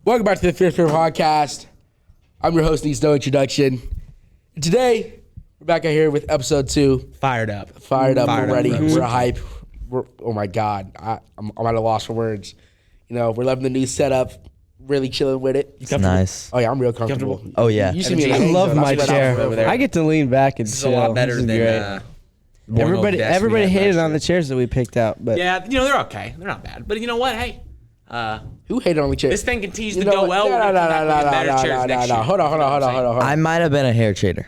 Welcome back to the Fierce Fear Podcast. I'm your host, needs no introduction. And today, we're back out here with episode 2. Fired up. We're ready. We're hype. Oh my God. I'm at a loss for words. You know, we're loving the new setup. Really chilling with it. It's nice. Oh yeah, I'm real comfortable. Oh yeah. You see me in the I hang love zone. my spread out chair. over there. I get to lean back and This is chill. a lot better This is than great. Everybody hated on the chairs that we picked out, but Yeah, you know, they're okay. They're not bad. But you know what? Hey, Who hated on the chair? this thing continues You to know go what? well. We're gonna come back with better chairs next year. Hold on. I might have been a hair trader.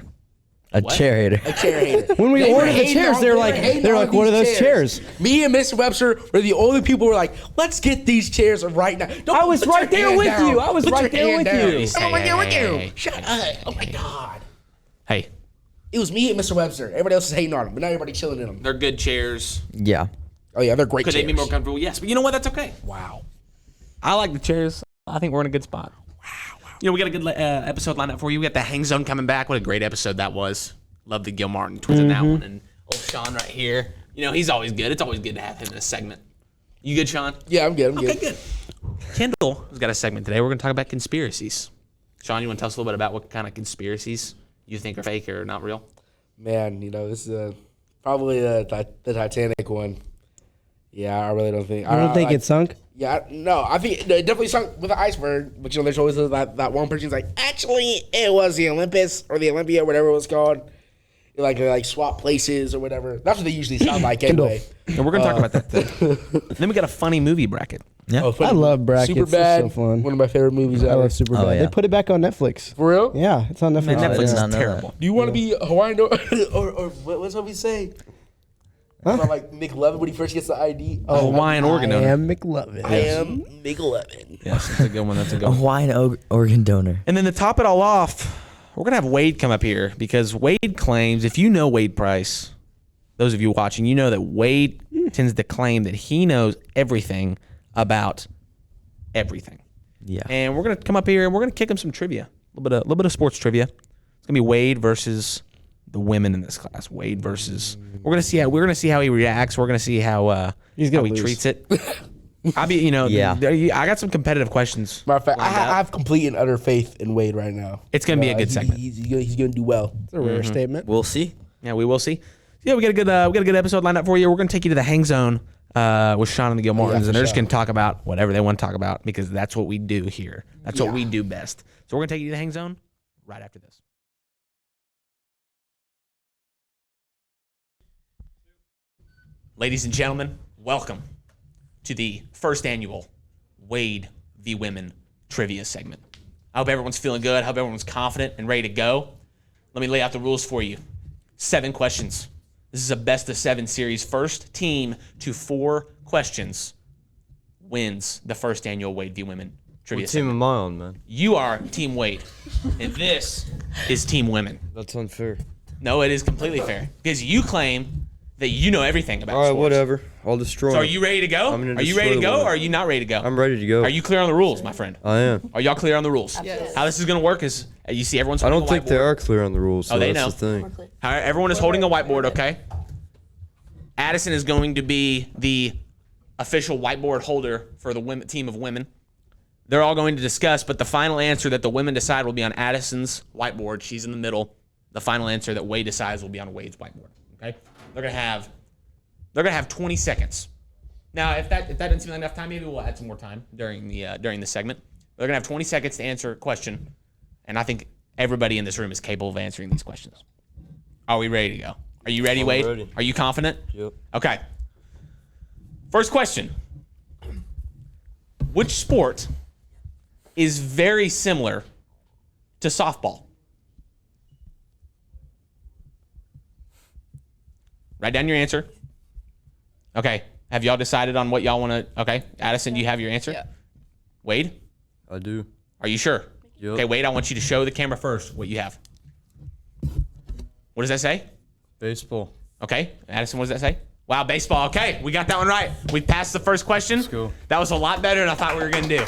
A chair hater. A chair hater. when we They were ordered the hating chairs, on- they were hating like, on what are these those chairs? Me and Mr. Webster were the only people who were like, let's get these chairs right now. Don't I was put right your there hand with down. you. I was Put right your there hand with down. you. I'm right there with you. Hey. Shut up. Oh my God. Hey, It was me and Mr. Webster. Everybody else is hating on them, but now everybody chilling in them. they're good chairs. Yeah. Oh yeah, they're great Could chairs. they be more comfortable? Yes, but you know what? That's okay. Wow. I like the chairs. I think we're in a good spot. Wow. You know, we got a good episode lined up for you. We got the Hang Zone coming back. What a great episode that was. Love the Gil Martin twins in that one. And old Sean right here. You know, he's always good. It's always good to have him in a segment. You good, Sean? Yeah, I'm good. Okay, good. Kendal has got a segment today. We're going to talk about conspiracies. Sean, you want to tell us a little bit about what kind of conspiracies you think are fake or not real? Man, you know, this is probably the Titanic one. Yeah, I really don't think. I don't think it sunk. Yeah, no, I think it definitely sunk with an iceberg. But you know, there's always that one person's like, actually, it was the Olympus or the Olympia, whatever it was called. Like swap places or whatever. That's what they usually sound like anyway. And we're going to talk about that today. Then we got a funny movie bracket. Yeah. Oh, I love brackets. Super It's bad. so fun. One of my favorite movies I ever. love Superbad. Oh, yeah. They put it back on Netflix. For real? Yeah, it's on Netflix. Man, I Netflix did is not know terrible. Do you want to be Hawaiian or what's what we say? About like McLovin when he first gets the ID. Hawaiian organ I donor. am McLovin. I am McLovin. Yes, that's a good one. That's a good A one. Hawaiian organ donor. And then to top it all off, we're going to have Wade come up here because Wade claims, if you know Wade Price, those of you watching, you know that Wade tends to claim that he knows everything about everything. Yeah. And we're going to come up here and we're going to kick him some trivia, a little bit of sports trivia. It's going to be Wade versus the women in this class. Wade versus we're going to see how he reacts. We're going to see how He's gonna he lose. treats it. I got some competitive questions. Matter of fact, I lined up. have complete and utter faith in Wade right now. It's going to be a good He- segment. He's going to do well. It's a rare statement. We'll see. Yeah, we will see. Yeah, we got a good episode lined up for you. We're going to take you to the Hang Zone with Sean and the Gil Martins, for and they're just sure. going to talk about whatever they want to talk about because that's what we do here. That's what we do best. So we're going to take you to the Hang Zone right after this. Ladies and gentlemen, welcome to the first annual Wade v. Women trivia segment. I hope everyone's feeling good. I hope everyone's confident and ready to go. Let me lay out the rules for you. 7 questions. This is a best of 7 series. First team to 4 questions wins the first annual Wade v. Women trivia What team segment. am I on, man? You are Team Wade, and this is Team Women. That's unfair. No, it is completely fair because you claim that you know everything about All right, sports. whatever. I'll destroy. So are him. you ready to go? I'm gonna Are you ready to destroy go the or are you not ready to go? I'm ready to go. Are you clear on the rules, my friend? I am. Are y'all clear on the rules? Yes. How this is going to work is you see everyone's I holding don't a think whiteboard. they are clear on the rules. So Oh, they that's know. the thing. All right, everyone is holding a whiteboard, okay? Addison is going to be the official whiteboard holder for the women, team of women. They're all going to discuss, but the final answer that the women decide will be on Addison's whiteboard. She's in the middle. The final answer that Wade decides will be on Wade's whiteboard. Okay? They're gonna have 20 seconds. Now, if that doesn't seem like enough time, maybe we'll add some more time during the segment. They're gonna have 20 seconds to answer a question, and I think everybody in this room is capable of answering these questions. Are we ready to go? Are you ready, I'm Wade? ready. Are you confident? Yep. Okay. First question. Which sport is very similar to softball? Write down your answer. Okay. Have y'all decided on what y'all want to... Okay. Addison, do you have your answer? Yeah. Wade, I do. are you sure? Yep. Okay, Wade, I want you to show the camera first what you have. What does that say? Baseball. Okay. Addison, what does that say? Wow, baseball. Okay, we got that one right. We passed the first question. Let's go. That was a lot better than I thought we were going to do.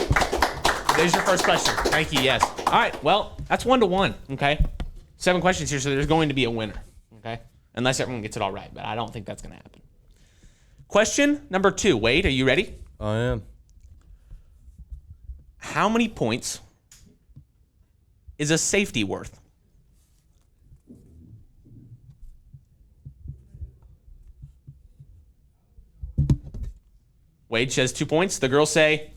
There's your first question. Thank you, yes. All right, well, that's 1-1, okay? 7 questions here, so there's going to be a winner, okay? Unless everyone gets it all right, but I don't think that's going to happen. Question number 2. Wade, are you ready? I am. How many points is a safety worth? Wade says 2 points. The girls say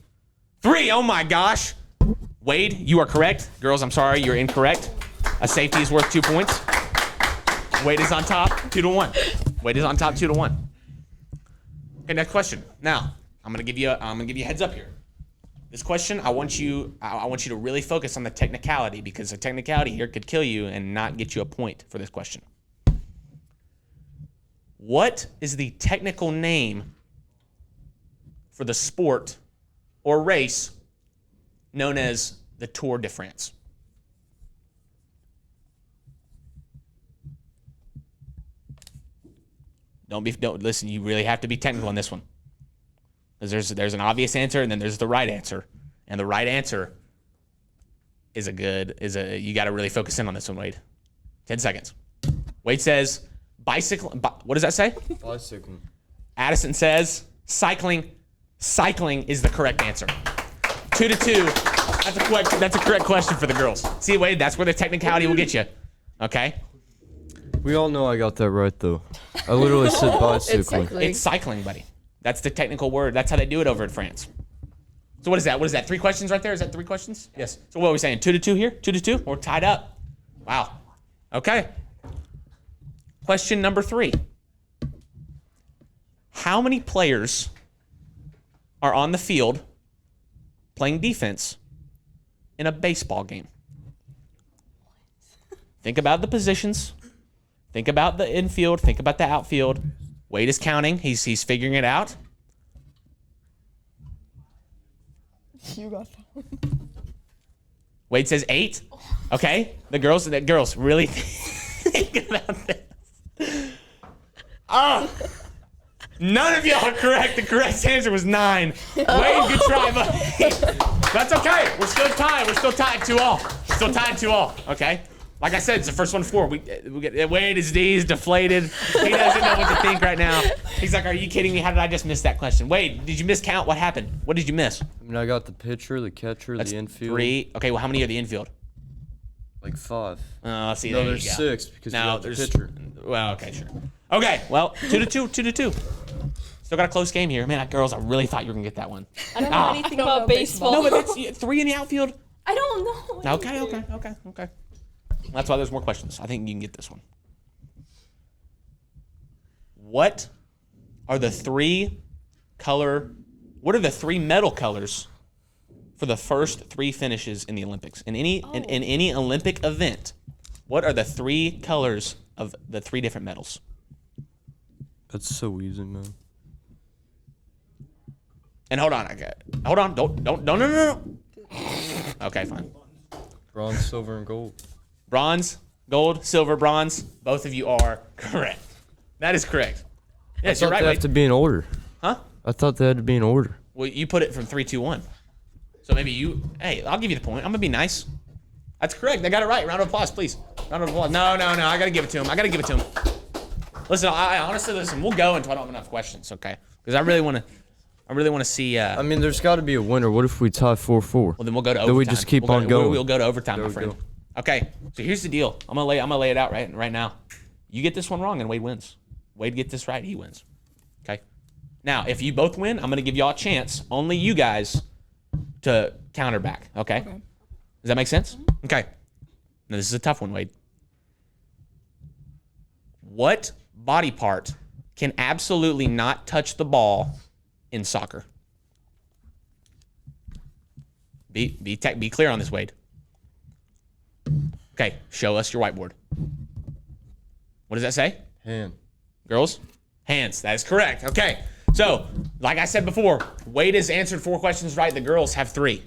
3. Oh my gosh. Wade, you are correct. Girls, I'm sorry, you're incorrect. A safety is worth 2 points. Wade is on top, 2-1. Wade is on top, 2-1. Okay, next question. Now, I'm gonna give you a heads up here. This question, I want you to really focus on the technicality, because the technicality here could kill you and not get you a point for this question. What is the technical name for the sport or race known as the Tour de France? Don't listen. You really have to be technical on this one, because there's an obvious answer and then there's the right answer, and the right answer is you got to really focus in on this one, Wade. 10 seconds. Wade says bicycle. What does that say? Bicycle. Addison says cycling. Cycling is the correct answer. 2-2. That's a correct question for the girls. See, Wade, that's where the technicality will get you. Okay. We all know I got that right, though. I literally said bicycling. It's cycling, buddy. That's the technical word. That's how they do it over in France. So what is that? What is that? 3 questions right there? Is that 3 questions? Yes. So what are we saying? 2-2 here? 2-2? We're tied up. Wow. Okay. Question number 3. How many players are on the field playing defense in a baseball game? Think about the positions. Think about the infield. Think about the outfield. Wade is counting. He's figuring it out. You got that one. Wade says 8. Okay. The girls really think about this. None of y'all are correct. The correct answer was 9. Wade, good try, buddy. That's okay. We're still tied. We're still tied 2-all. Still tied 2-all. Okay. Like I said, it's the first one 4. Wade is deflated. He doesn't know what to think right now. He's like, "Are you kidding me? How did I just miss that question?" Wade, did you miscount? What happened? What did you miss? I mean, I got the pitcher, the catcher, That's the infield. 3. Okay. Well, how many are the infield? Like 5. Oh, see, No, there there's you go. 6 because you got the pitcher. Well, okay, sure. Okay, well, 2-2, 2-2. Still got a close game here. Man, girls, I really thought you were gonna get that one. I don't know anything about baseball. No, but that's 3 in the outfield. I don't know. Okay. That's why there's more questions. I think you can get this one. What are the 3 medal colors for the first 3 finishes in the Olympics? In any Olympic event, what are the 3 colors of the 3 different medals? That's so easy, man. And hold on. No. Okay, fine. Bronze, silver, and gold. Bronze, gold, silver, bronze. Both of you are correct. That is correct. Yes, you're right. They have to be in order. Huh? I thought they had to be in order. Well, you put it from 3, 2, 1. So maybe hey, I'll give you the point. I'm gonna be nice. That's correct. They got it right. Round of applause, please. Round of applause. No. I gotta give it to him. Listen, I honestly listen. We'll go until I don't have enough questions, okay? Because I really want to see. I mean, there's got to be a winner. What if we tie 4-4? Well, then we'll go to overtime. Then we just keep on going. We'll go to overtime, my There we friend. go. Okay, so here's the deal. I'm gonna lay it out right now. You get this one wrong, and Wade wins. Wade gets this right, he wins. Okay. Now, if you both win, I'm gonna give y'all a chance. Only you guys to counter back. Okay. Does that make sense? Okay. Now this is a tough one, Wade. What body part can absolutely not touch the ball in soccer? Be clear on this, Wade. Okay, show us your whiteboard. What does that say? Hand. Girls? Hands. That is correct. Okay. So, like I said before, Wade has answered 4 questions right. The girls have 3.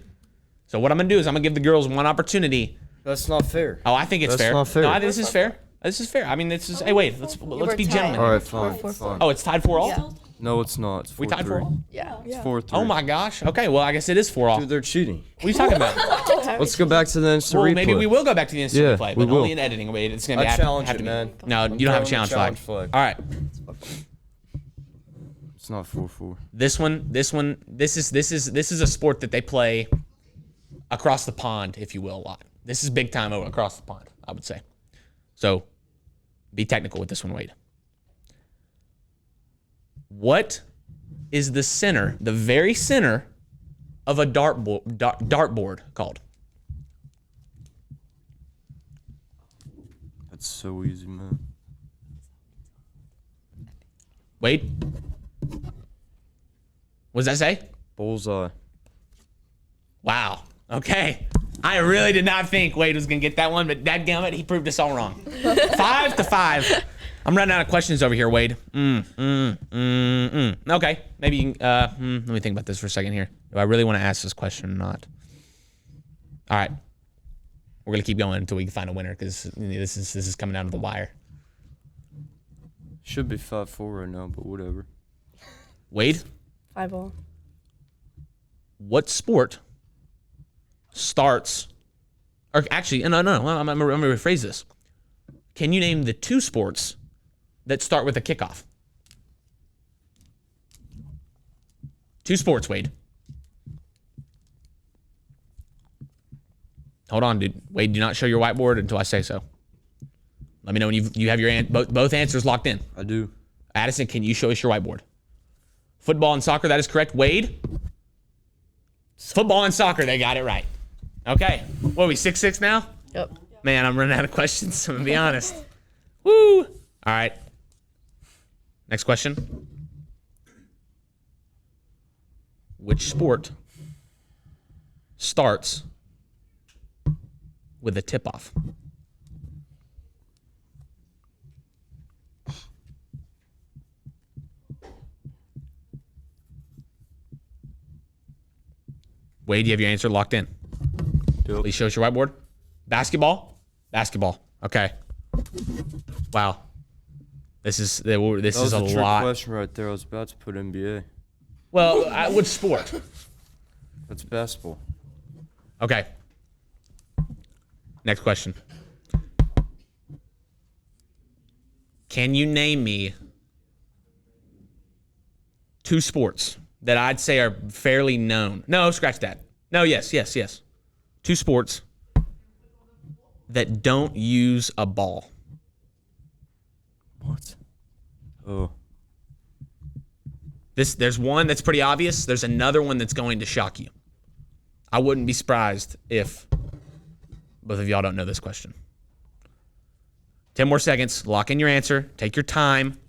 So what I'm going to do is I'm going to give the girls one opportunity. That's not fair. Oh, I think it's That's fair. not fair. No, I think this is fair. This is fair. I mean, this is. Hey, wait. Let's be gentlemen. All right, fine. Oh, it's tied 4-all? Yeah. No, it's not. It's 4-3. We tied 4-all? Yeah. It's 4-3. Oh my gosh. Okay, well, I guess it is 4-all. Dude, they're cheating. What are you talking about? Let's go back to the instant Well, replay. maybe we will go back to the instant Yeah, replay, we but will. only in editing. Wait, it's gonna be. I challenge have it, to be. man. No, you don't have a challenge flag. All right. It's not 4-4. This is a sport that they play across the pond, if you will, a lot. This is big time over across the pond, I would say. So be technical with this one, Wade. What is the center, the very center of a dartboard called? That's so easy, man. Wade? What does that say? Bullseye. Wow. Okay. I really did not think Wade was going to get that one, but dadgummit, he proved us all wrong. 5-5. I'm running out of questions over here, Wade. Okay. Maybe you can, let me think about this for a second here. Do I really want to ask this question or not? All right. We're going to keep going until we can find a winner because this is coming down to the wire. Should be 5-4 right now, but whatever. Wade? 5-all. What sport starts, or actually, no, I'm going to rephrase this. Can you name the 2 sports that start with a kickoff? 2 sports, Wade. Hold on, dude. Wade, do not show your whiteboard until I say so. Let me know when you have your both answers locked in. I do. Addison, can you show us your whiteboard? Football and soccer, that is correct. Wade? Football and soccer, they got it right. Okay. What are we, 6-6 now? Yep. Man, I'm running out of questions, I'm going to be honest. Woo! All right. Next question. Which sport starts with a tip-off? Wade, do you have your answer locked in? Yep. Please show us your whiteboard. Basketball? Basketball. Okay. Wow. This is a trick lot. question right there. I was about to put NBA. Well, which sport? That's basketball. Okay. Next question. Can you name me 2 sports that I'd say are fairly known? No, scratch that. No, yes. 2 sports that don't use a ball. What? Oh. There's one that's pretty obvious. There's another one that's going to shock you. I wouldn't be surprised if both of y'all don't know this question. 10 more seconds. Lock in your answer. Take your time.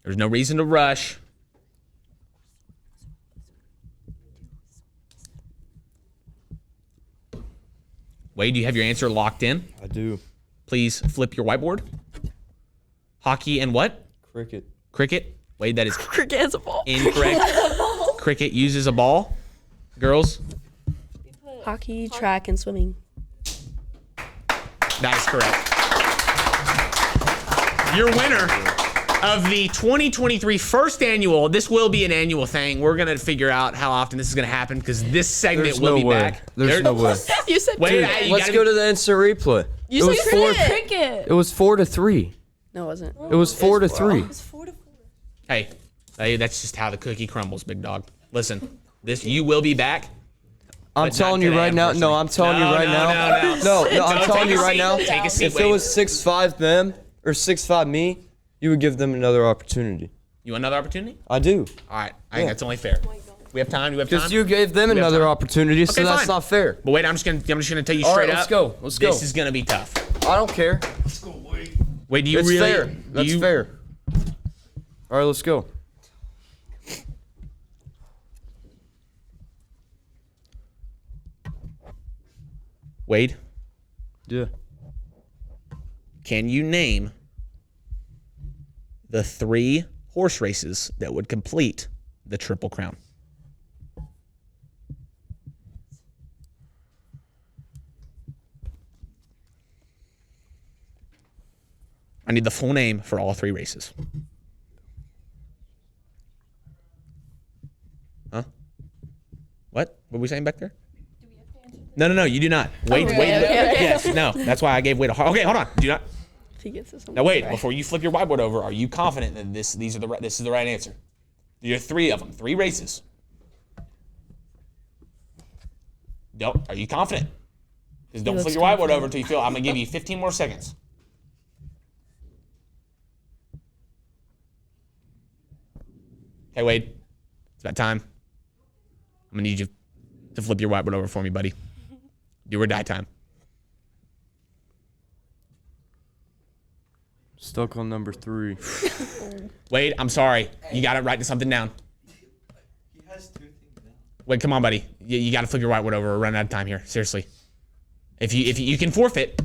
There's no reason to rush. Wade, do you have your answer locked in? I do. Please flip your whiteboard. Hockey and what? Cricket. Cricket. Wade, that is Cricket has a ball. incorrect. Cricket uses a ball. Girls, Hockey, track, and swimming. that is correct. Your winner of the 2023 first annual, this will be an annual thing. We're going to figure out how often this is going to happen because this segment There's will no be way. back. There's no way. You said Wait, cricket. you Let's gotta go be- to the instant replay. You it was said cricket. It was 4-3. No, it wasn't. It was 4-3. Hey, that's just how the cookie crumbles, big dog. Listen, you will be back. I'm But telling not you today, right now. No, unfortunately. I'm telling you right now. No. No, I'm Take telling a you right seat. now. Take a seat, If Wade. it was 6-5 them or 6-5 me, you would give them another opportunity. You want another opportunity? I do. All right. I think that's only fair. We have time. Because you gave them have another time. opportunity, so Okay, that's fine. not fair. But wait, I'm just gonna tell you All straight right, up. let's go. Let's go. This is gonna be tough. I don't care. Wait, do you It's really? fair. That's fair. All right, let's go. Wade, Yeah. can you name the 3 horse races that would complete the Triple Crown? I need the full name for all 3 races. Huh? What? What were we saying back there? No, you do not. Wait. Okay. Yes, no. That's why I gave Wade a hard. Okay, hold on. Do not. He gets this one. Now wait, before you flip your whiteboard over, are you confident that this is the right answer? There are 3 of them, 3 races. Don't. Are you confident? Because don't looks flip your whiteboard confident. over until you feel. I'm gonna give you 15 more seconds. Okay, Wade. It's about time. I'm gonna need you to flip your whiteboard over for me, buddy. Do or die time. Stuck on number 3. Wade, I'm sorry. You gotta write something down. Wait, come on, buddy. You got to flip your whiteboard over. We're running out of time here. Seriously. If you can forfeit.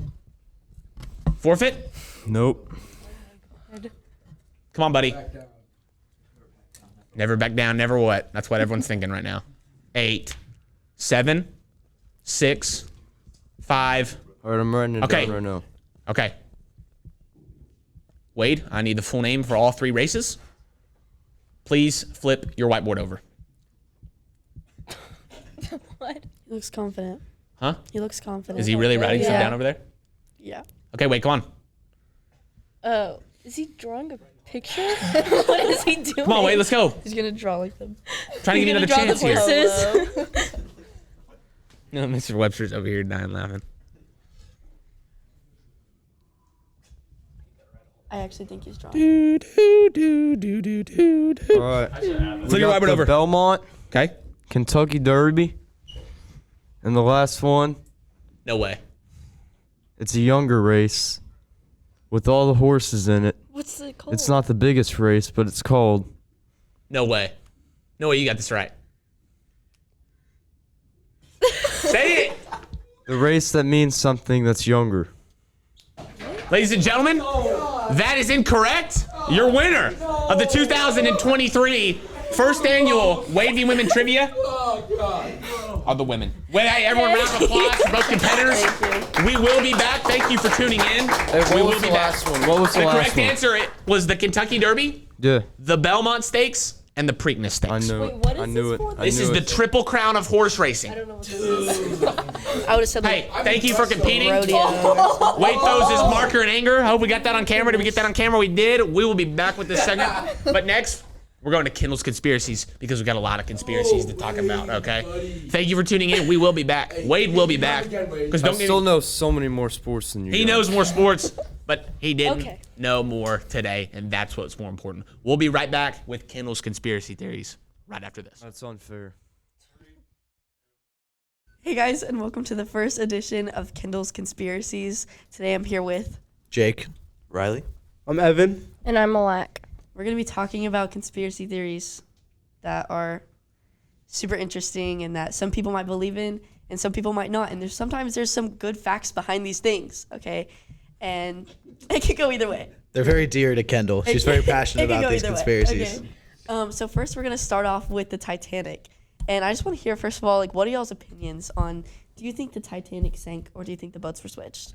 Forfeit? Nope. Come on, buddy. Never back down. Never what? That's what everyone's thinking right now. 8, 7, 6, 5. All right, I'm writing it Okay. down right now. Okay. Wade, I need the full name for all 3 races. Please flip your whiteboard over. What? He looks confident. Huh? He looks confident. Is he really writing stuff Yeah. down over there? Yeah. Okay, Wade, come on. Oh, is he drawing a picture? What is he doing? Come on, Wade, let's go. He's gonna draw like them. Trying to give you another chance here. Horses. No, Mr. Webster's over here dying laughing. I actually think he's drawing. All right. Flip your whiteboard over. Belmont, Okay. Kentucky Derby. And the last one, No way. it's a younger race with all the horses in it. What's it called? It's not the biggest race, but it's called. No way. No way you got this right. Say it! The race that means something that's younger. Ladies and gentlemen, that is incorrect. Your winner of the 2023 first annual Wade v. Women Trivia are the women. Wait, hey, everyone, round of applause for both competitors. We will be back. Thank you for tuning in. We will be back. What was the The last correct one? answer was the Kentucky Derby, Yeah, the Belmont Stakes, and the Preakness Stakes. I knew Wait, it. what is I knew this it. for? I This knew is the it. Triple Crown of horse racing. I don't know what this is. I would have said Hey, like thank you for competing. rodeo. Wade throws his marker in anger. I hope we got that on camera. Did we get that on camera? We did. We will be back with this segment. But next, we're going to Kendal's Conspiracies because we got a lot of conspiracies to talk about, okay? Thank you for tuning in. We will be back. Wade will be back. Because I don't get still know so many more sports than you. he guys. knows more sports, but he didn't Okay. know more today, and that's what's more important. We'll be right back with Kendal's Conspiracy Theories right after this. That's unfair. Hey guys, and welcome to the first edition of Kendal's Conspiracies. Today I'm here with. Jake. Riley. I'm Evan. And I'm Malak. We're going to be talking about conspiracy theories that are super interesting and that some people might believe in and some people might not. And sometimes there's some good facts behind these things, okay? And it could go either way. They're very dear to Kendall. She's very passionate It could about go these either way, conspiracies. okay? So first we're going to start off with the Titanic. And I just want to hear, first of all, like, what are y'all's opinions on, do you think the Titanic sank or do you think the boats were switched?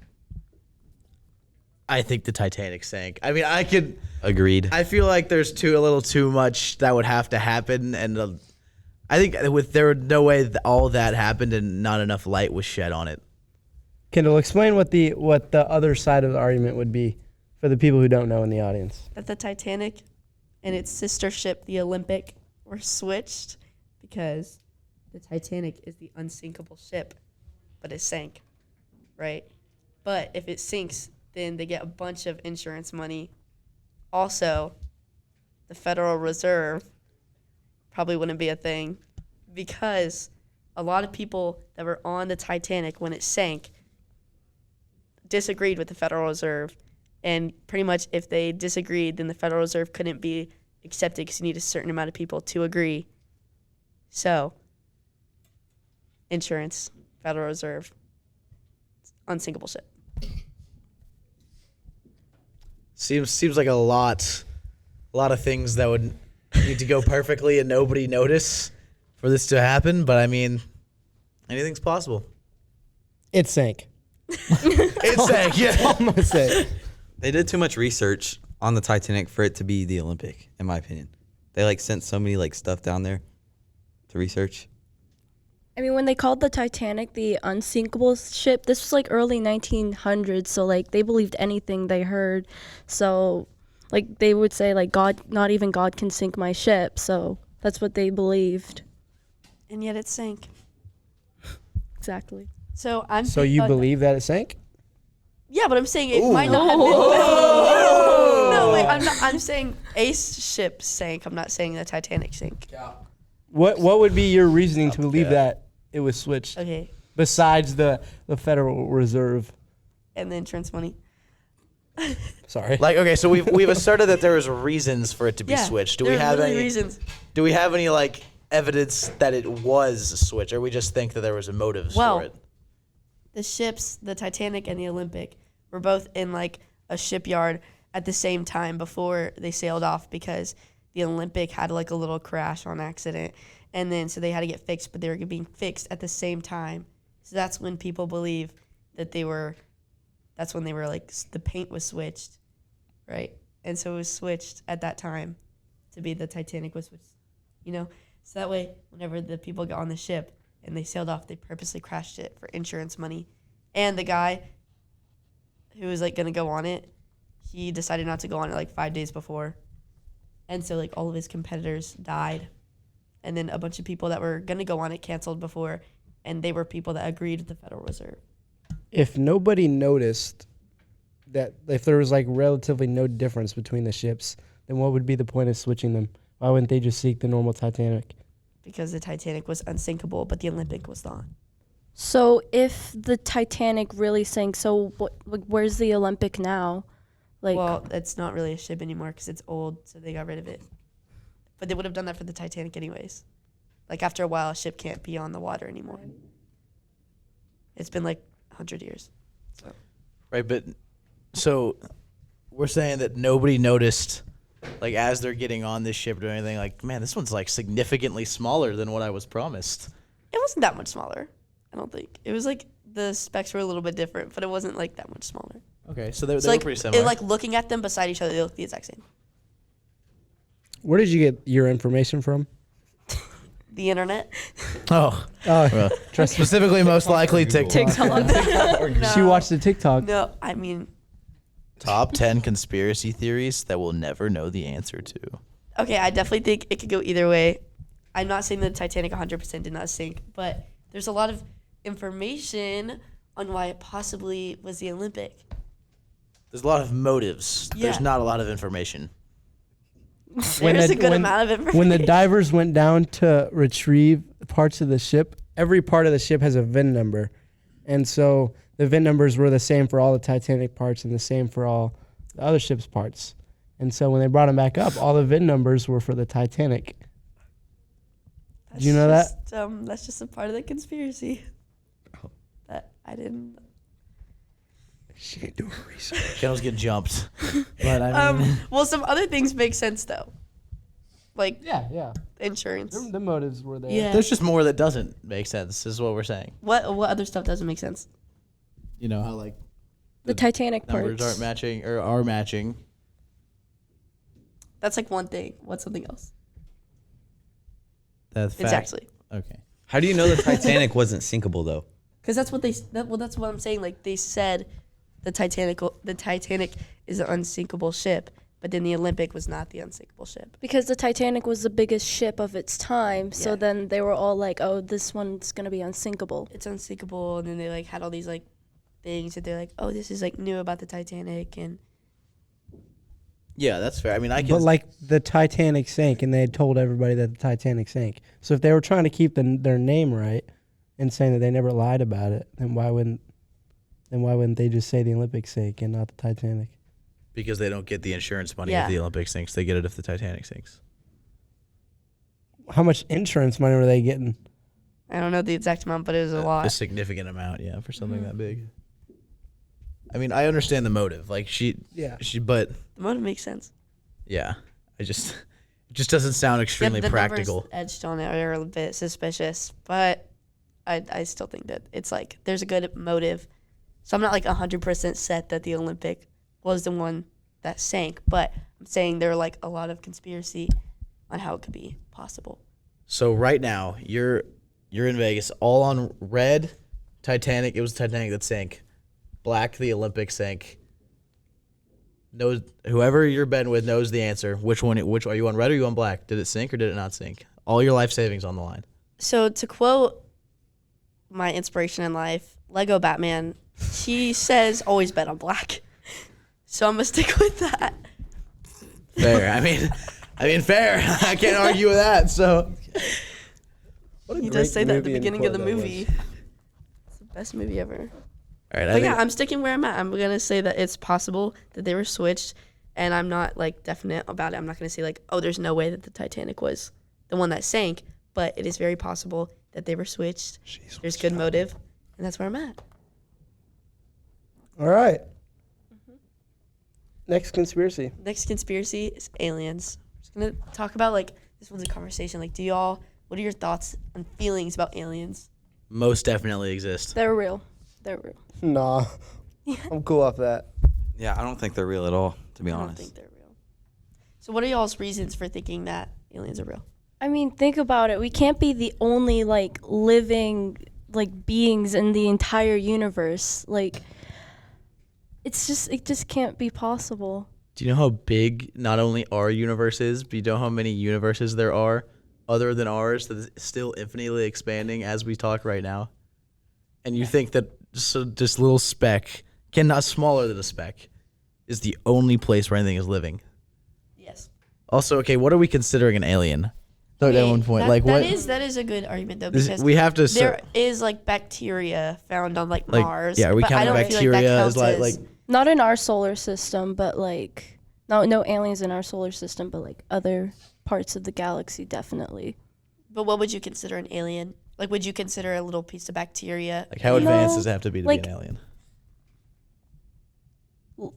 I think the Titanic sank. I mean, Agreed. I feel like there's a little too much that would have to happen, and I think there would no way all that happened and not enough light was shed on it. Kendall, explain what the other side of the argument would be for the people who don't know in the audience. That the Titanic and its sister ship, the Olympic, were switched because the Titanic is the unsinkable ship, but it sank, right? But if it sinks, then they get a bunch of insurance money. Also, the Federal Reserve probably wouldn't be a thing because a lot of people that were on the Titanic when it sank disagreed with the Federal Reserve. And pretty much if they disagreed, then the Federal Reserve couldn't be accepted because you need a certain amount of people to agree. So, insurance, Federal Reserve, unsinkable ship. Seems like a lot of things that would need to go perfectly and nobody notice for this to happen. But I mean, anything's possible. It sank. It's sank, yeah. I'm gonna say. They did too much research on the Titanic for it to be the Olympic, in my opinion. They sent so many stuff down there to research. I mean, when they called the Titanic the unsinkable ship, this was early 1900s, so they believed anything they heard. So they would say God, not even God can sink my ship. So that's what they believed. And yet it sank. Exactly. So I'm. So you believe that it sank? Yeah, but I'm saying it might not have been. No, wait. I'm saying a ship sank. I'm not saying the Titanic sank. What would be your reasoning to believe that it was switched? Okay, Besides the Federal Reserve. and the insurance money. Sorry. Like, okay, so we've asserted that there was reasons for it to be Yeah, switched. Do there we are have really any reasons? Do we have any like evidence that it was switched, or we just think that there was a motive Well, for it? The ships, the Titanic and the Olympic, were both in like a shipyard at the same time before they sailed off because the Olympic had like a little crash on accident, and then so they had to get fixed, but they were being fixed at the same time. So that's when people believe that they were. That's when they were like the paint was switched, right? And so it was switched at that time to be the Titanic was switched, you know. So that way, whenever the people got on the ship and they sailed off, they purposely crashed it for insurance money. And the guy who was like gonna go on it, he decided not to go on it like 5 days before. And so like all of his competitors died. And then a bunch of people that were gonna go on it canceled before, and they were people that agreed with the Federal Reserve. If nobody noticed that, if there was like relatively no difference between the ships, then what would be the point of switching them? Why wouldn't they just seek the normal Titanic? Because the Titanic was unsinkable, but the Olympic was not. So if the Titanic really sank, so where's the Olympic now? Like, Well, it's not really a ship anymore because it's old, so they got rid of it. But they would have done that for the Titanic anyways. Like after a while, a ship can't be on the water anymore. It's been like 100 years. So Right, but so we're saying that nobody noticed, like as they're getting on this ship or anything, like, man, this one's like significantly smaller than what I was promised. it wasn't that much smaller. I don't think it was like the specs were a little bit different, but it wasn't like that much smaller. Okay, so they So were like, pretty similar. like looking at them beside each other, they look the exact same. Where did you get your information from? The internet. oh, Oh, specifically, most likely TikTok. she watched the TikTok. No, I mean, Top 10 conspiracy theories that we'll never know the answer to. okay, I definitely think it could go either way. I'm not saying that the Titanic 100% did not sink, but there's a lot of information on why it possibly was the Olympic. There's a lot of motives. There's Yeah. not a lot of information. There's a good amount of information. When the divers went down to retrieve parts of the ship, every part of the ship has a VIN number. And so the VIN numbers were the same for all the Titanic parts and the same for all the other ship's parts. And so when they brought them back up, all the VIN numbers were for the Titanic. Did you know that? That's just a part of the conspiracy. That I didn't. She didn't do her research. Kendall's getting jumped. But I mean, Well, some other things make sense though, like Yeah. insurance. The motives were there. Yeah. there's just more that doesn't make sense, is what we're saying. What other stuff doesn't make sense? You know how like the Titanic numbers parts. aren't matching or are matching. That's like one thing. What's something else? That's fact. Exactly. Okay. How do you know the Titanic wasn't sinkable though? Because that's what that's what I'm saying. Like they said, the Titanic is an unsinkable ship, but then the Olympic was not the unsinkable ship. Because the Titanic was the biggest ship of its time, so Yeah. then they were all like, "Oh, this one's gonna be unsinkable." It's unsinkable, and then they like had all these like things that they're like, oh, this is like new about the Titanic, and Yeah, that's fair. I mean, I can. But like the Titanic sank, and they had told everybody that the Titanic sank. So if they were trying to keep their name right and saying that they never lied about it, then why wouldn't they just say the Olympic sank and not the Titanic? because they don't get the insurance money Yeah. if the Olympics sinks. They get it if the Titanic sinks. How much insurance money were they getting? I don't know the exact amount, but it was a lot. A significant amount, yeah, for something that big. I mean, I understand the motive. Like but The motive makes sense. yeah, it just doesn't sound extremely the practical. numbers edged on it are a bit suspicious, but I still think that it's like there's a good motive. So I'm not like 100% set that the Olympic was the one that sank, but I'm saying there are like a lot of conspiracy on how it could be possible. So right now, you're in Vegas, all on red, Titanic. It was Titanic that sank. Black, the Olympic sank. Knows whoever you're betting with knows the answer. Which are you on red or are you on black? Did it sink or did it not sink? All your life savings on the line. So to quote my inspiration in life, Lego Batman, he says always bet on black. So I'm gonna stick with that. Fair. I mean, fair. I can't argue with that. So He does say that at the movie and beginning of the quote that movie. It's the best movie ever. all right. I But think yeah, I'm sticking where I'm at. I'm gonna say that it's possible that they were switched, and I'm not like definite about it. I'm not gonna say like, oh, there's no way that the Titanic was the one that sank, but it is very possible that they were switched. There's good motive, and that's where I'm at. All right. Next conspiracy. Next conspiracy is aliens. I'm just gonna talk about like this one's a conversation. Like, what are your thoughts and feelings about aliens? most definitely exist. They're real. They're real. Nah. I'm cool off that. Yeah, I don't think they're real at all, to be I don't honest. think they're real. So what are y'all's reasons for thinking that aliens are real? I mean, think about it. We can't be the only like living like beings in the entire universe. Like it just can't be possible. Do you know how big not only our universe is, but you know how many universes there are other than ours that is still infinitely expanding as we talk right now? And you think that this little speck, not smaller than a speck, is the only place where anything is living? Yes. Also, okay, what are we considering an alien? At one point, like what? That is a good argument though, This- because we have to. there is like bacteria found on like Mars. yeah, are we but I counting don't feel like that bacteria counts as like Not in our solar system, but like no aliens in our solar system, but like other parts of the galaxy definitely. But what would you consider an alien? Like, would you consider a little piece of bacteria? like how advanced No, does it have to be like- an alien?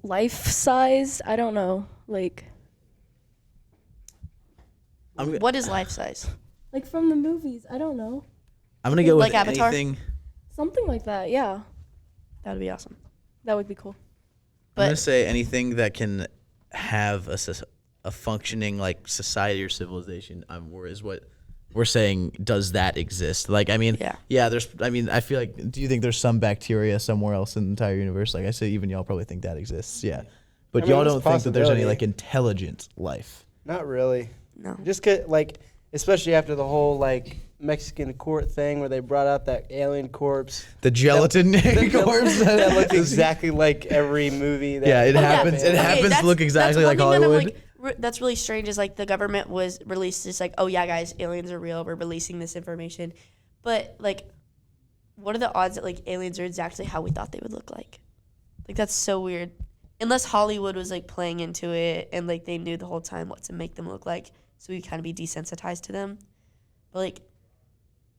Life size? I don't know. Like What is life size? from the movies. I don't know. I'm gonna go with like Avatar? anything. Something like that. Yeah, That would be awesome. that would be cool. I'm gonna But say anything that can have a functioning like society or civilization. Is what we're saying. Does that exist? Like, I mean, Yeah. There's. I mean, I feel like. Do you think there's some bacteria somewhere else in the entire universe? Like I say, even y'all probably think that exists. Yeah, but I mean, y'all it's a don't think that there's any possibility. like intelligent life. Not really. no. Just like, especially after the whole like Mexican court thing where they brought out that alien corpse The gelatin corpse that looked exactly like every movie. That Yeah, it happens. It Okay, happens that's- to look that's exactly one like thing that I'm, Hollywood. like, that's really strange is like the government was released this like, oh yeah guys, aliens are real, we're releasing this information. But like, what are the odds that like aliens are exactly how we thought they would look like? Like that's so weird. Unless Hollywood was like playing into it and like they knew the whole time what to make them look like, so we kind of be desensitized to them. But like,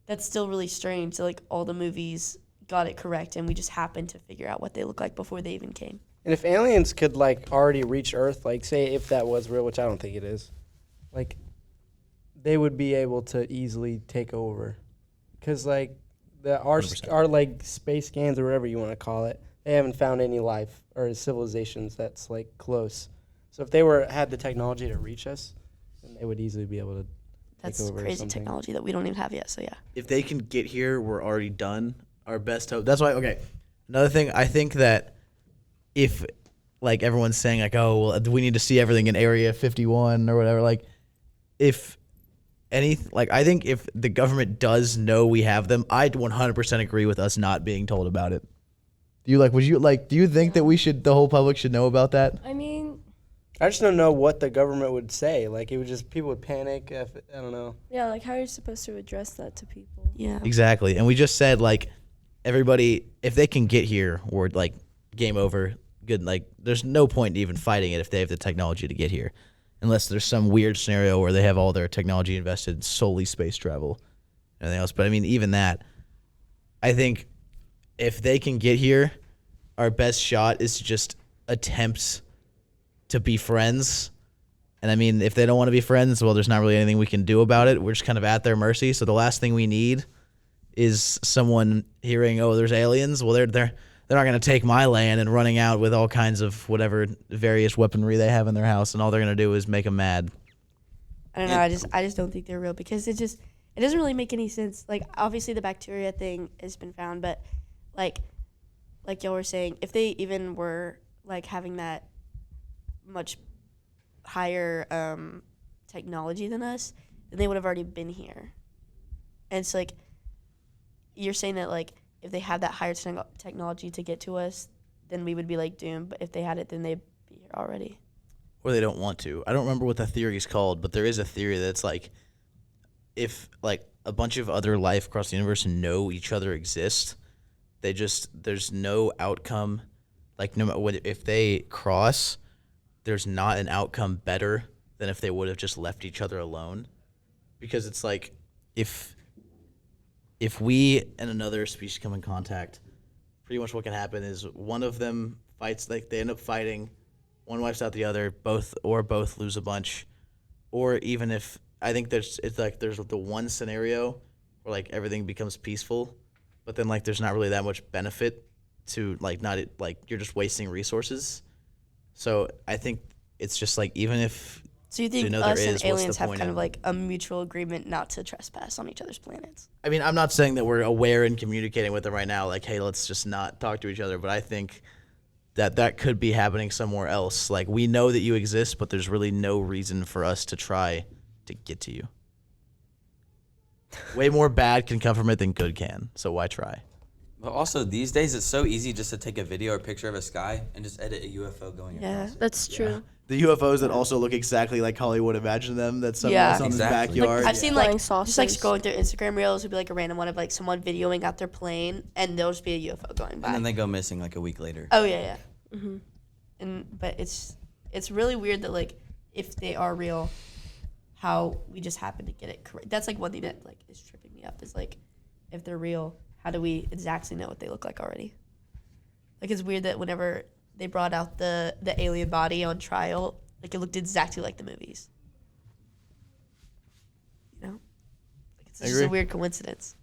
that's still really strange. So like all the movies got it correct and we just happened to figure out what they look like before they even came. And if aliens could like already reach Earth, like say if that was real, which I don't think it is, like they would be able to easily take over, because like our 100%. like space scans or whatever you want to call it, they haven't found any life or civilizations that's like close. So if they had the technology to reach us, then they would easily be able to. That's over or crazy something. technology that we don't even have yet. So yeah. If they can get here, we're already done. Our best hope. That's why. Okay. Another thing, I think that if like everyone's saying like, oh, well, we need to see everything in Area 51 or whatever. Like, if I think if the government does know we have them, I'd 100% agree with us not being told about it. Do you think that the whole public should know about that? I mean, I just don't know what the government would say. Like it would just people would panic. I don't know. yeah, like how are you supposed to address that to people? Yeah. Exactly. And we just said like everybody, if they can get here, we're like game over. Good. Like there's no point in even fighting it if they have the technology to get here, unless there's some weird scenario where they have all their technology invested solely space travel, and everything else. But I mean, even that, I think if they can get here, our best shot is to just attempt to be friends. And I mean, if they don't want to be friends, well, there's not really anything we can do about it. We're just kind of at their mercy. So the last thing we need is someone hearing, oh, there's aliens. Well, they're not going to take my land and running out with all kinds of whatever various weaponry they have in their house, and all they're going to do is make them mad. I don't know. I just don't think they're real because it doesn't really make any sense. Like obviously the bacteria thing has been found, but like y'all were saying, if they even were like having that much higher technology than us, then they would have already been here. And it's like you're saying that like if they had that higher technology to get to us, then we would be like doomed. But if they had it, then they'd be here already. Or they don't want to. I don't remember what the theory is called, but there is a theory that's like, if like a bunch of other life across the universe know each other exist, there's no outcome. Like no matter what, if they cross, there's not an outcome better than if they would have just left each other alone, because it's like if we and another species come in contact, pretty much what can happen is one of them fights, like they end up fighting, one wipes out the other, both lose a bunch, or even if I think there's the one scenario where like everything becomes peaceful, but then like there's not really that much benefit to like not like you're just wasting resources. So I think it's just like even if So you think there us is, and what's the aliens have point kind in- of like a mutual agreement not to trespass on each other's planets? I mean, I'm not saying that we're aware and communicating with them right now, like, hey, let's just not talk to each other. But I think that could be happening somewhere else. Like, we know that you exist, but there's really no reason for us to try to get to you. Way more bad can come from it than good can. So why try? But also these days, it's so easy just to take a video or picture of a sky and just edit a UFO going Yeah. across it. That's true. The UFOs that also look exactly like Hollywood imagined them. That someone Yeah. else on Exactly. his backyard. I've seen Flying like just like saucers. scrolling through Instagram reels would be like a random one of like someone videoing out their plane and there'll just be a UFO going by. And then they go missing like a week later. Oh yeah. But it's really weird that like if they are real, how we just happen to get it correct. That's like one thing that like is tripping me up is like if they're real, how do we exactly know what they look like already? Like it's weird that whenever they brought out the alien body on trial, like it looked exactly like the movies. You know, like it's I just agree. a weird coincidence.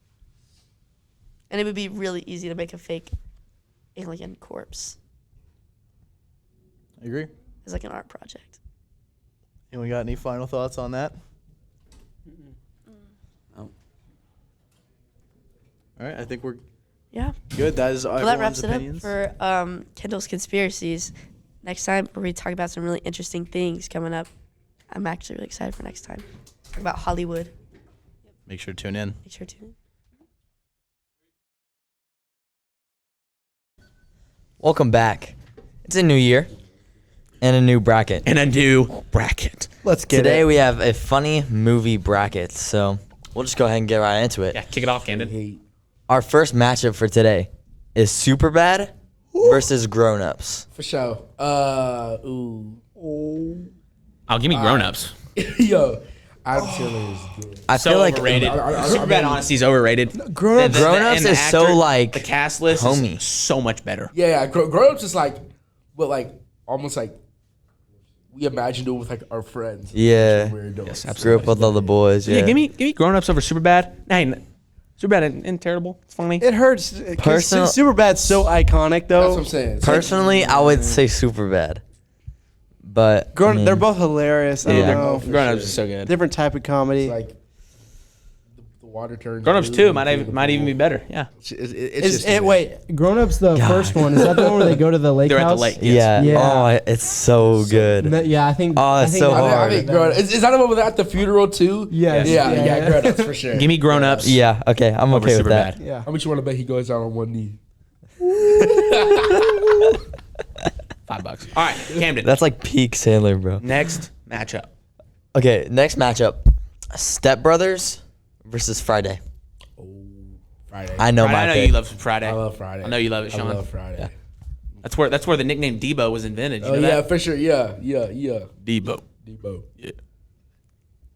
And it would be really easy to make a fake alien corpse I agree. as like an art project. Anyone got any final thoughts on that? Oh. All right, I think we're Yeah. good. That is Well, that everyone's wraps it opinions. up for Kendall's Conspiracies. Next time, we're going to talk about some really interesting things coming up. I'm actually really excited for next time. Talk about Hollywood. Make sure to tune in. Make sure to. Welcome back. It's a new year and a new bracket. And a new bracket. Let's get Today it. we have a funny movie bracket, so we'll just go ahead and get right into it. Yeah, kick it off, Camden. Our first matchup for today is Superbad versus Grown Ups. For sure. Ooh. I'll give me Grown Ups. Yo, Adam Sandler is good. I So feel like overrated. I Superbad, mean- honestly, is overrated. Grown-ups. Grown-Ups and the is so, like, the cast list homey. is so much better. Yeah, Grown Ups is like, but like almost like we imagined it with like our friends. Yeah. We're adults. Yes, grew up with all the boys. Yeah, Yeah, give me Grown Ups over Superbad. Hey, Superbad isn't terrible. It's funny. It hurts. Personal- Superbad's so iconic, though. That's what I'm saying. It's like- Personally, I would say Superbad, but I mean, They're both hilarious. I Yeah. don't know. For Grown Ups sure. is so good. Different type of comedy. It's like the water turns. Grown Ups blue 2 and might even be better. Yeah. It's Is just it, wait, Grown Ups, the first one, is that the one where they go to the lake They're at house? the lake. yeah. Yeah. Oh, it's so good. Yeah, I think. Oh, it's I think so that- I hard. think Grown Is that the one with at the funeral too? Yes. Yeah, Yeah. Grown Ups for sure. Give me Grown Ups. Yeah, okay, I'm over okay with that. Superbad. Yeah. How much you want to bet he goes out on one knee? $5. All right, Camden. That's like peak Sandler, bro. Next matchup. Okay, next matchup: Step Brothers versus Friday. Friday. I know Friday, my I know pick. you love Friday. I love Friday. I know you love it, I Sean. love Friday. That's where the nickname Debo was invented. You Oh know yeah, that? for sure. Yeah. Debo. Debo.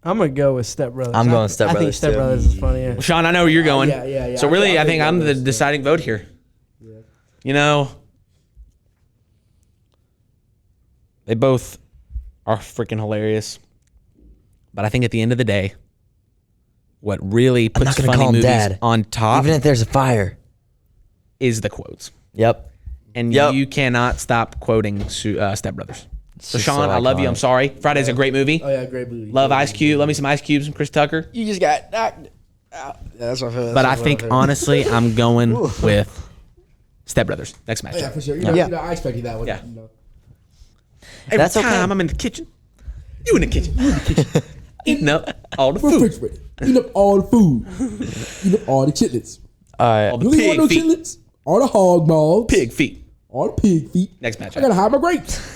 I'm going to go with Step Brothers. I'm going Step I think Brothers, Step too. Brothers is funnier. Well, Sean, I know where you're going. Yeah. So really, I think I'm the Grown Ups, deciding vote here. You know, they both are freaking hilarious. But I think at the end of the day, what really I'm not puts gonna funny call him movies Dad. on top Even if there's a fire. is the quotes. Yep. And Yep. you cannot stop quoting Step Brothers. So just Sean, so I love you. I'm iconic. sorry. Friday's a great movie. Oh yeah, great movie. Love Ice Cube. Love me some Ice Cubes and Chris Tucker. You just got knocked out. Yeah, that's what I feel. But I think honestly, I'm going with Step Brothers. Next match. Oh, yeah, for sure. I expected that one. Yeah. You know. Every That's time okay. I'm in the kitchen, you in the kitchen, eating up all the food. Refrigerator. Eat up all the food. Eat up all the chitlins. All right. All the You ain't want no pig feet. chitlins or the hog balls. Pig feet. Or the pig feet. Next I matchup. gotta hide my grapes.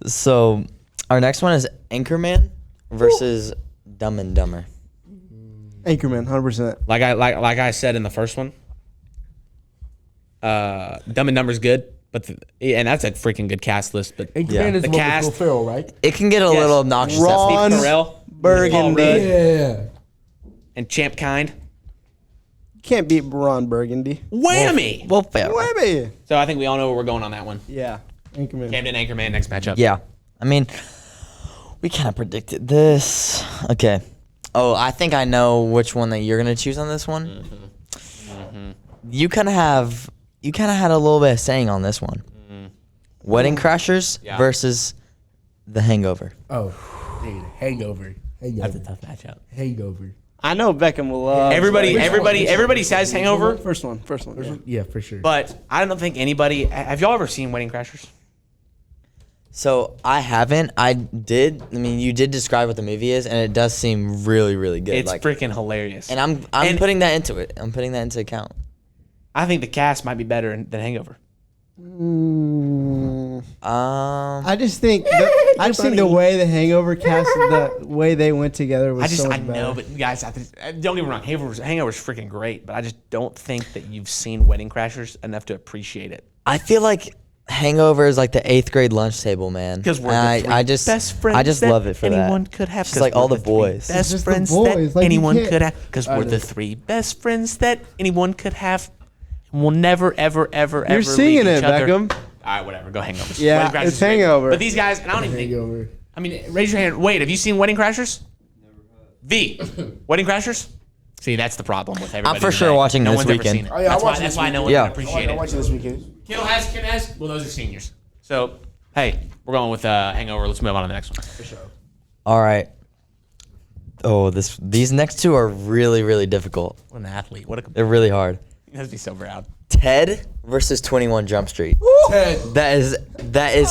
So our next one is Anchorman versus Dumb and Dumber. Anchorman, 100%. Like I said in the first one, Dumb and Dumber's good, but and that's a freaking good cast list. But Anchorman is the the one cast- with Will Ferrell, right? It can get a little obnoxious. at Raw times. Steve Carell, Burgundy. Paul Rudd, Yeah. and Champ Kind. Can't beat Ron Burgundy. Whammy! Well, fair. Maybe. So I think we all know where we're going on that one. Yeah. Anchorman. Camden Anchorman, next matchup. Yeah. I mean, we kind of predicted this. Okay. Oh, I think I know which one that you're gonna choose on this one. You kind of had a little bit of saying on this one. Wedding Crashers Yeah. versus The Hangover. Oh, dude, Hangover. That's a tough matchup. Hangover. I know Beckham will love. Everybody says Hangover, First one. Yeah. Yeah, for sure. but I don't think anybody. Have y'all ever seen Wedding Crashers? So I haven't. I did. I mean, you did describe what the movie is, and it does seem really, really good. It's like, freaking hilarious. and I'm and- putting that into it. I'm putting that into account. I think the cast might be better than Hangover. I just think the way the Hangover cast, the way they went together was so much I better. know, but guys, don't get me wrong. Hangover's freaking great, but I just don't think that you've seen Wedding Crashers enough to appreciate it. I feel like Hangover is like the 8th grade lunch table, man. Because we're And the three I just best friends I just that love it for anyone that. could have. Just like all the boys. It's Best just the friends boys, that like, you anyone can't- could have. Because we're the 3 best friends that anyone could have. And we'll never, ever, ever, ever. You're singing leave it, each other. Beckham. All right, whatever. Go Hangover. Yeah, Wedding Crashers it's is great. Hangover. But these guys, and I don't even think. Hangover. I mean, raise your hand. Wait, have you seen Wedding Crashers? Never have. V. Wedding Crashers? See, that's the problem with everybody. I'm for sure today. watching no this one's ever weekend. seen it. Oh, yeah, that's I why, watched that's this why no weekend. one Yeah. can appreciate I it. watched it this weekend. Kendall has. Well, those are seniors. So, hey, we're going with Hangover. Let's move on to the next one. For sure. All right. Oh, these next two are really, really difficult. What an athlete. What a. They're really hard. You must be so proud. Ted versus 21 Jump Street. Ted. That is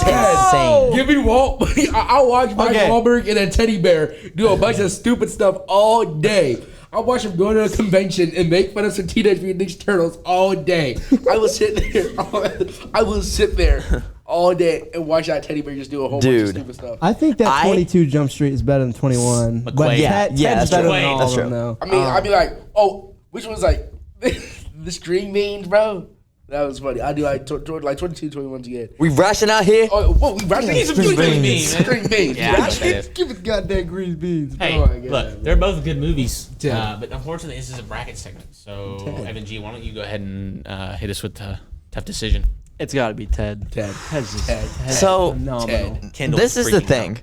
insane. Give me Walt. I watch Mike Okay. Wahlberg and a teddy bear do a bunch of stupid stuff all day. I watch him go to a convention and make fun of some Teenage Mutant Ninja Turtles all day. I will sit there all day and watch that teddy bear just do a whole bunch of Dude. stupid stuff. I think that I- 22 Jump Street is better than 21. McQuaid. But Yeah, Ted's yeah, that's better true. than all That's of them, true. though. I mean, I'd be like, oh, which one's like the string beans, bro? That was funny. I do like 22, 21 again. We rashing out here. Oh, whoa, we ratchet Need some string beans, man. String beans. Yeah, I know what that is. Give us goddamn green beans. Hey, Oh my God. look, they're both good movies, Yeah. but unfortunately, this is a bracket segment. So, Evan G, why don't you go ahead and hit us with a tough decision? It's got to be Ted. Ted. Ted's just Ted. So phenomenal. Kendall this is the freaking thing. out.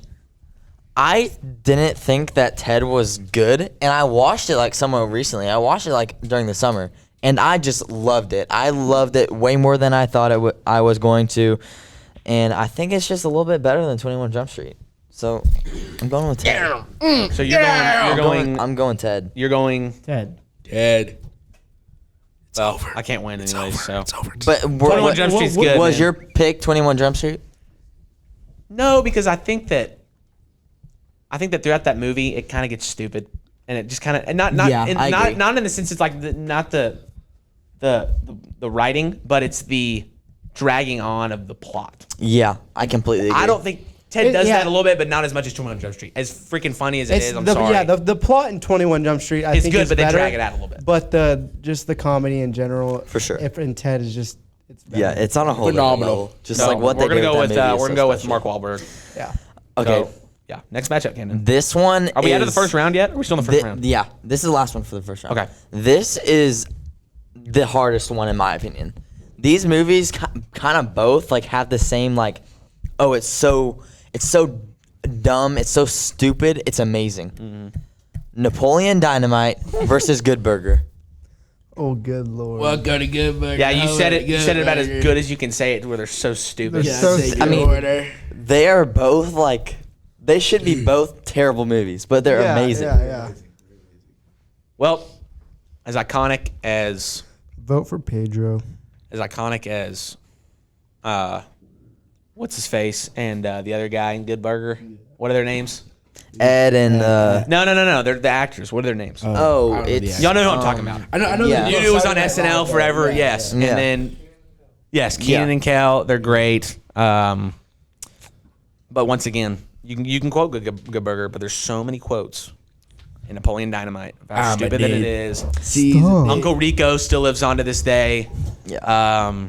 I didn't think that Ted was good, and I watched it like somewhere recently. I watched it like during the summer, and I just loved it. I loved it way more than I thought I was going to, and I think it's just a little bit better than 21 Jump Street. So I'm going with Ted. So you're going. I'm going Ted. You're going. Ted. Ted. Well, I can't win anyways. So But 21 Jump Street's good. was man. your pick 21 Jump Street? No, because I think that throughout that movie it kind of gets stupid, and it just kind of Yeah, I agree. not in the sense it's like not the writing, but it's the dragging on of the plot. Yeah, I completely agree. I don't think Ted It- does yeah. that a little bit, but not as much as 21 Jump Street. As freaking funny as it is, I'm the, sorry. Yeah, the plot in 21 Jump Street, I It's think good, is but they better, drag it out a little bit. But just the comedy in general, For sure. If in Ted is just it's better. Yeah, it's on a whole Phenomenal. level. Just So like what we're they gonna did go with that movie is we're gonna so go with special. Mark Wahlberg. yeah. Okay. So, yeah, next matchup, Camden. This one Are we is, out of the first round yet? Are we still in the first round? Yeah, this is the last one for the first round. Okay. This is the hardest one in my opinion. These movies kind of both like have the same like, oh, it's so dumb, it's so stupid, it's amazing. Mm-hmm. Napoleon Dynamite versus Good Burger. Oh, good lord. Well, go to good burger. Yeah, you How said about it. You said it about as burger? good as you can say it, where they're so stupid. They're Yeah, so take stupid. your I mean- order. They are both like, they should be both terrible movies, but they're yeah, amazing. Yeah. Well, as iconic as Vote for Pedro. what's his face and the other guy in Good Burger. What are their names? Ed and No. They're the actors. What are their names? oh, the it's Y'all know who I'm talking about. I know. Yeah. that It was on SNL forever. Yes, Yeah. and then yes, Keenan Yeah. and Kel. They're great. But once again, you can quote Good Burger, but there's so many quotes in Napoleon Dynamite about how I'm a stupid that it dude. is. Stop. Uncle Rico still lives on to this day. yeah.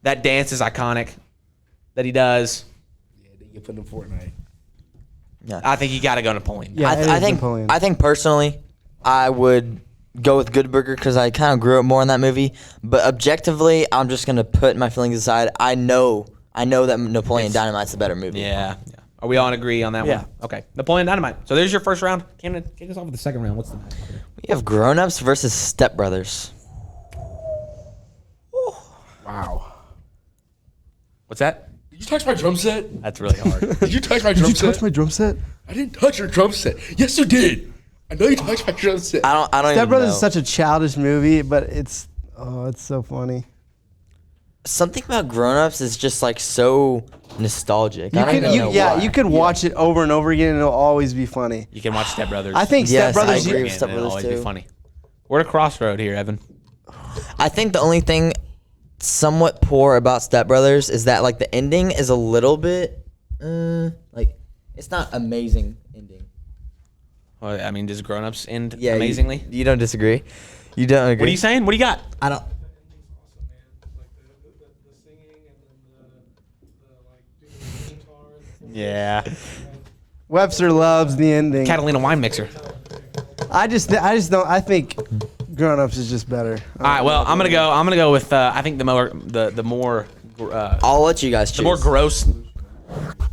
That dance is iconic that he does. Yeah, they get put in Fortnite. I think you got to go Napoleon. Yeah, it I is think Napoleon. I think personally, I would go with Good Burger because I kind of grew up more in that movie. But objectively, I'm just gonna put my feelings aside. I know that Napoleon Dynamite's the better movie. Yeah. Are we all in agree on that Yeah. one? Okay. Napoleon Dynamite. So there's your first round. Cannon, kick us off with the second round. What's the match? We have Grown Ups versus Step Brothers. Wow. What's that? Did you touch my drum set? That's really hard. Did you touch my drum set? drum set? I didn't touch your drum set. Yes, you did. I know you touched my drum set. I don't Step even Brothers know. is such a childish movie, but it's so funny. Something about Grown Ups is just like so nostalgic. I don't even know why. You could watch it over and over again, and it'll always be funny. You can watch Step Brothers. I think Yes, Step I Brothers. agree again, with Step and it'll Brothers always be too. funny. We're at a crossroad here, Evan. I think the only thing somewhat poor about Step Brothers is that like the ending is a little bit like it's not amazing ending. Well, I mean, does Grown Ups end Yeah, amazingly? You don't disagree? You don't agree? What are you saying? What do you got? I don't. Yeah. Webster loves the ending. Catalina wine mixer. I just don't. I think Grown Ups is just better. All right. Well, I'm gonna go with I think the more I'll let you guys choose. the more gross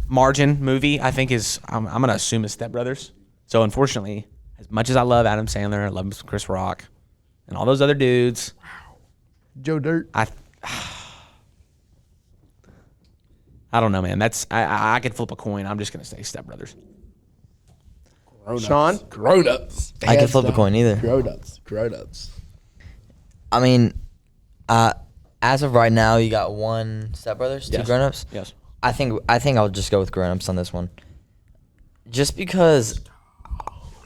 margin movie I think is I'm gonna assume is Step Brothers. So unfortunately, as much as I love Adam Sandler, I love Chris Rock, and all those other dudes, Joe Dirt. I don't know, man. That's I could flip a coin. I'm just gonna say Step Brothers. Sean? Grown ups. I can flip a coin either. Grown ups. Grown ups. I mean, as of right now, you got one Step Brothers, two Yes. Grown Ups. Yes. I think I'll just go with Grown Ups on this one, just because.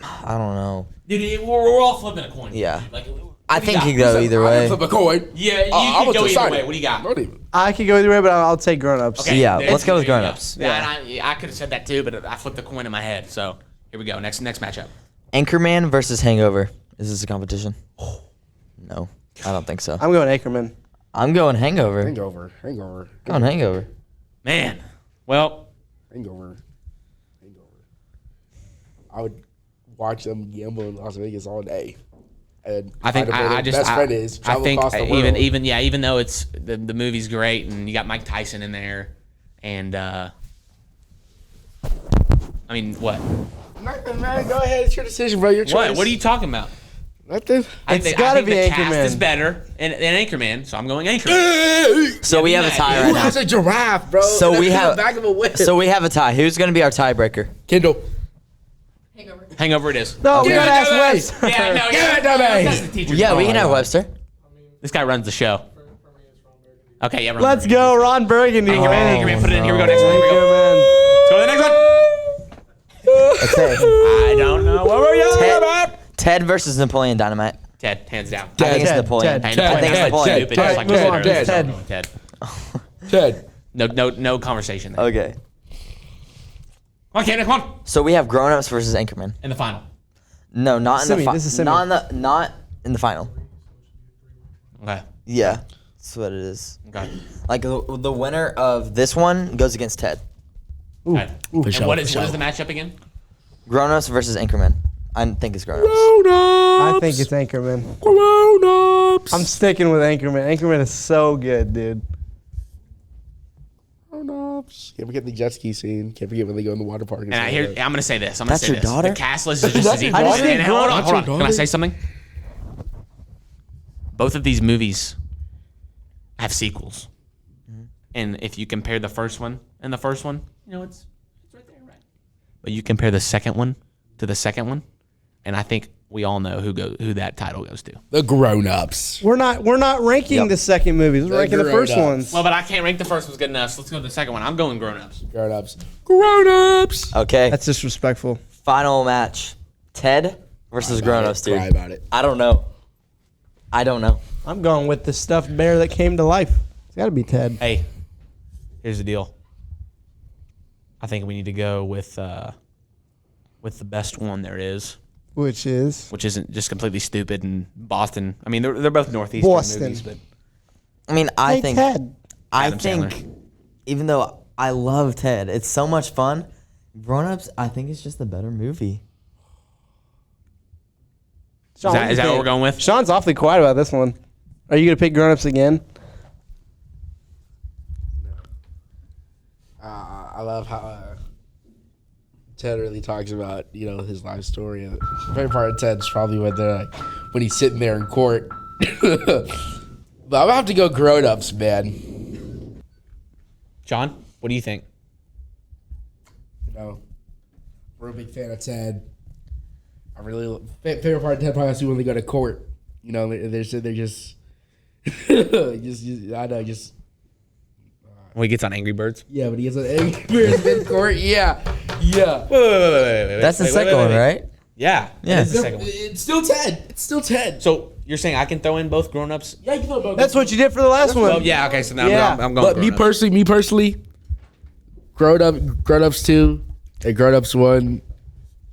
I don't know. Dude, we're all flipping a coin. Yeah. Like, I think you go either I way. can flip a coin. yeah, you I can was go either deciding. way. What do you got? Don't even. I could go either way, but I'll take Grown Ups. Okay, Yeah, there's- let's go with there you grown-ups. Yeah, and I could have said that too, but I flipped the coin in my head. So here we go. Next matchup. Anchorman versus Hangover. Is this a competition? No, I don't think so. I'm going Ackerman. I'm going Hangover. Hangover. Going Hangover. Man, well, Hangover. I would watch them gamble in Las Vegas all day. And I think find out where I their just best friend is. I Travel think across the even world. even though it's the movie's great and you got Mike Tyson in there, and I mean what? Nothing, man. Go ahead. It's your decision, bro. Your choice. What are you talking about? Nothing. I It's think, gotta I think be the cast Anchorman. is better and Anchorman, so I'm going Anchorman. So we have a tie right Who now. has a giraffe, bro? So we In the have- back of a whip. So we have a tie. Who's going to be our tiebreaker? Kendall. Hangover it is. No, we Give gotta it ask to me. Webster. Yeah, no, Give it to me. that's the teacher's Yeah, we call. can have Webster. This guy runs the show. Okay, yeah. Let's go, Ron Burgundy. Anchorman, put it in. Here we go. Next one. Here we Good go. man. Let's go to the next one. Okay. I don't know what we're yelling Ted, about. Ted versus Napoleon Dynamite. Ted, hands down. I think it's Ted, Napoleon. Ted, Hey, I think it's Napoleon, Napoleon. stupid, Ted, just like move we on, said Ted. earlier. Ted. Ted. No conversation there. Okay. Come on, Cannon, come on. So we have Grown Ups versus Anchorman. In the final. No, not in Simi, the this is Simi. not in the final. Okay. Yeah, that's what it is. Okay. Like the winner of this one goes against Ted. Okay. And sure, what for is sure. the matchup again? Grown Ups versus Anchorman. I think it's Grown Ups. I think it's Anchorman. Grown-ups. I'm sticking with Anchorman. Anchorman is so good, dude. Grown-ups. Can't forget the jet ski scene. Can't forget when they go in the water park. And I'm going to say this. That's your daughter? The cast list is just as equal. I just think Hold on. That's your Can I daughter? say something? Both of these movies have sequels. And if you compare the first one and the first one, it's right there, right? But you compare the second one to the second one, and I think we all know who that title goes to. The grown-ups. We're not ranking the second movies. We're ranking the first grown-ups. ones. Well, but I can't rank the first one's good enough. So let's go to the second one. I'm going grown-ups. Grown-ups. Grown-ups. Okay. That's disrespectful. Final match. Ted versus grown-ups, dude. Cry about it. I don't know. I'm going with the stuffed bear that came to life. It's got to be Ted. Hey, here's the deal. I think we need to go with the best one there is, Which is which isn't just completely stupid and Boston. I mean, they're both Northeastern Boston. movies, but I mean, I think Ted. Adam Sandler. even though I love Ted, it's so much fun. Grown Ups, I think it's just a better movie. Sean, is that what we're going with? Sean's awfully quiet about this one. Are you gonna pick Grown Ups again? I love how Ted really talks about his life story. And the favorite part of Ted's probably when he's sitting there in court. But I'm gonna have to go grown-ups, man. John, what do you think? We're a big fan of Ted. I really favorite part of Ted probably has to be when they go to court. They're just I know just. When he gets on Angry Birds. Yeah, but he gets an Angry Birds in court. Yeah. Wait. That's the second one, right? Yeah. Yeah. It's the second one. It's still Ted. It's still Ted. So you're saying I can throw in both grown-ups? Yeah, you can throw both. That's what you did for the last one. Well, yeah. Okay, so now Yeah. I'm going. But me personally, grown-ups 2 and grown-ups 1,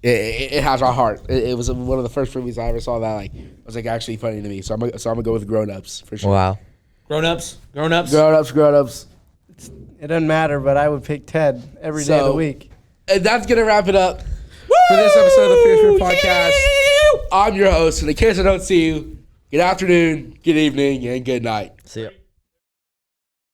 it has my heart. It was one of the first movies I ever saw that was actually funny to me. So I'm gonna go with grown-ups for sure. Wow. Grown-ups. Grown-ups. It doesn't matter, but I would pick Ted every day of the week. And that's gonna wrap it up for this episode of the Fear Fear Podcast. I'm your host, and in case I don't see you, good afternoon, good evening, and good night. See ya.